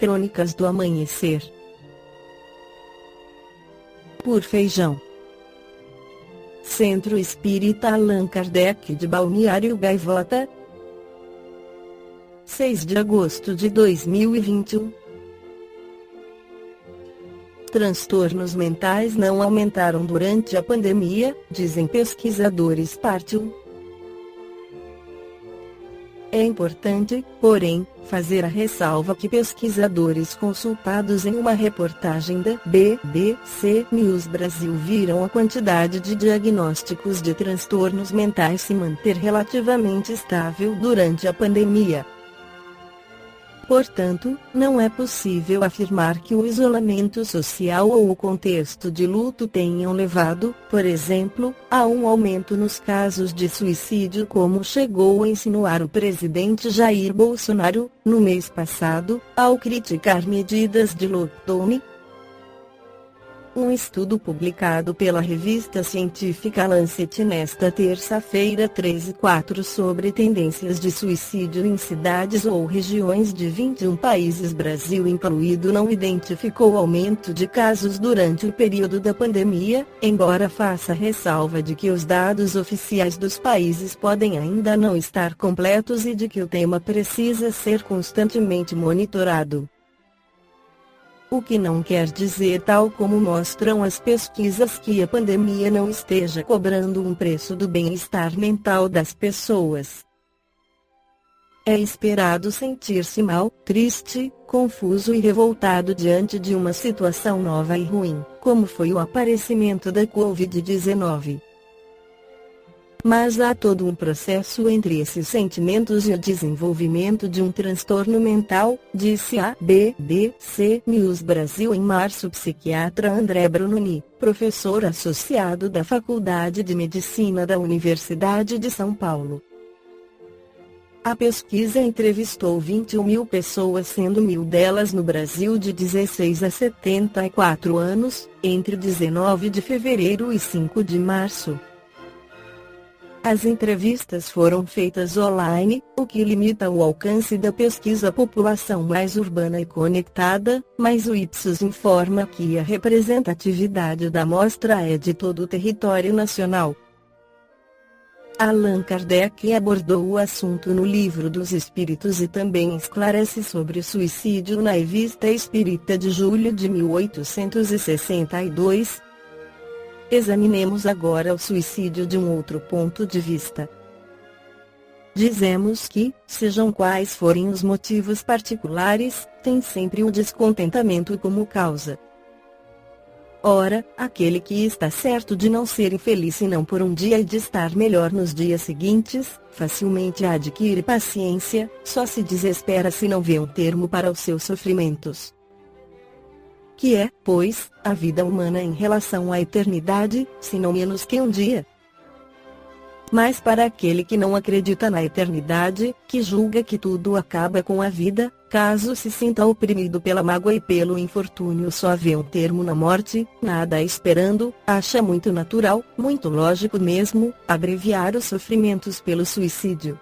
Crônicas do Amanhecer. Por Feijão. Centro Espírita Allan Kardec de Balneário Gaivota, 6 de agosto de 2021. Transtornos mentais não aumentaram durante a pandemia, dizem pesquisadores. Parte 1. É importante, porém, fazer a ressalva que pesquisadores consultados em uma reportagem da BBC News Brasil viram a quantidade de diagnósticos de transtornos mentais se manter relativamente estável durante a pandemia. Portanto, não é possível afirmar que o isolamento social ou o contexto de luto tenham levado, por exemplo, a um aumento nos casos de suicídio, como chegou a insinuar o presidente Jair Bolsonaro, no mês passado, ao criticar medidas de lockdown. Um estudo publicado pela revista científica Lancet nesta terça-feira 13/4 sobre tendências de suicídio em cidades ou regiões de 21 países, Brasil incluído, não identificou aumento de casos durante o período da pandemia, embora faça ressalva de que os dados oficiais dos países podem ainda não estar completos e de que o tema precisa ser constantemente monitorado. O que não quer dizer, tal como mostram as pesquisas, que a pandemia não esteja cobrando um preço do bem-estar mental das pessoas. É esperado sentir-se mal, triste, confuso e revoltado diante de uma situação nova e ruim, como foi o aparecimento da Covid-19. Mas há todo um processo entre esses sentimentos e o desenvolvimento de um transtorno mental, disse a BBC News Brasil em março o psiquiatra André Brunoni, professor associado da Faculdade de Medicina da Universidade de São Paulo. A pesquisa entrevistou 21.000 pessoas, sendo 1.000 delas no Brasil de 16 a 74 anos, entre 19 de fevereiro e 5 de março. As entrevistas foram feitas online, o que limita o alcance da pesquisa à população mais urbana e conectada, mas o Ipsos informa que a representatividade da amostra é de todo o território nacional. Allan Kardec abordou o assunto no Livro dos Espíritos e também esclarece sobre o suicídio na Revista Espírita de julho de 1862. Examinemos agora o suicídio de um outro ponto de vista. Dizemos que, sejam quais forem os motivos particulares, tem sempre o descontentamento como causa. Ora, aquele que está certo de não ser infeliz senão por um dia e de estar melhor nos dias seguintes, facilmente adquire paciência, só se desespera se não vê um termo para os seus sofrimentos. Que é, pois, a vida humana em relação à eternidade, se não menos que um dia. Mas para aquele que não acredita na eternidade, que julga que tudo acaba com a vida, caso se sinta oprimido pela mágoa e pelo infortúnio, só vê um termo na morte, nada esperando, acha muito natural, muito lógico mesmo, abreviar os sofrimentos pelo suicídio.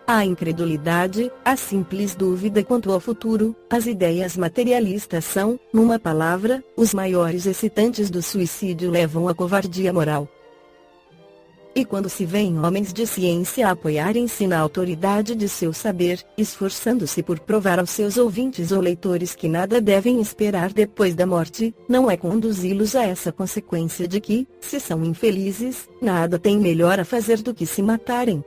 A incredulidade, a simples dúvida quanto ao futuro, as ideias materialistas são, numa palavra, os maiores excitantes do suicídio, levam à covardia moral. E quando se vêem homens de ciência apoiarem-se na autoridade de seu saber, esforçando-se por provar aos seus ouvintes ou leitores que nada devem esperar depois da morte, não é conduzi-los a essa consequência de que, se são infelizes, nada têm melhor a fazer do que se matarem.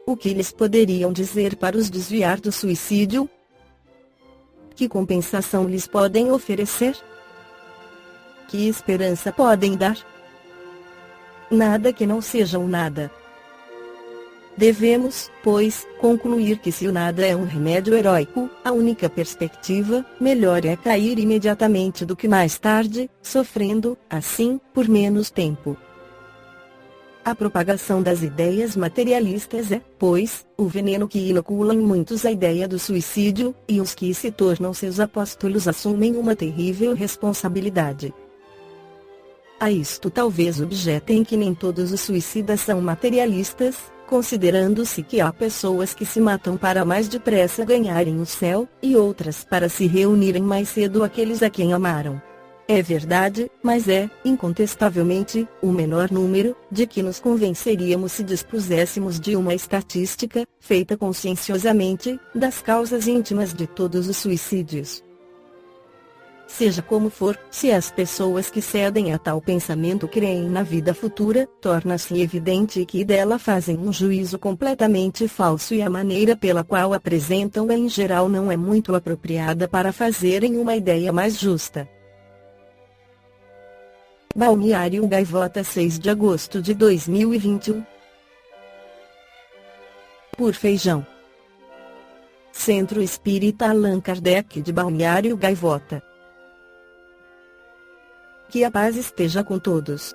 O que lhes poderiam dizer para os desviar do suicídio? Que compensação lhes podem oferecer? Que esperança podem dar? Nada que não seja um nada. Devemos, pois, concluir que se o nada é um remédio heróico, a única perspectiva, melhor é cair imediatamente do que mais tarde, sofrendo, assim, por menos tempo. A propagação das ideias materialistas é, pois, o veneno que inocula em muitos a ideia do suicídio, e os que se tornam seus apóstolos assumem uma terrível responsabilidade. A isto talvez objetem que nem todos os suicidas são materialistas, considerando-se que há pessoas que se matam para mais depressa ganharem o céu, e outras para se reunirem mais cedo àqueles a quem amaram. É verdade, mas é, incontestavelmente, o menor número, de que nos convenceríamos se dispuséssemos de uma estatística, feita conscienciosamente, das causas íntimas de todos os suicídios. Seja como for, se as pessoas que cedem a tal pensamento creem na vida futura, torna-se evidente que dela fazem um juízo completamente falso e a maneira pela qual apresentam-a em geral não é muito apropriada para fazerem uma ideia mais justa. Balneário Gaivota, 6 de agosto de 2021. Por Feijão. Centro Espírita Allan Kardec de Balneário Gaivota. Que a paz esteja com todos.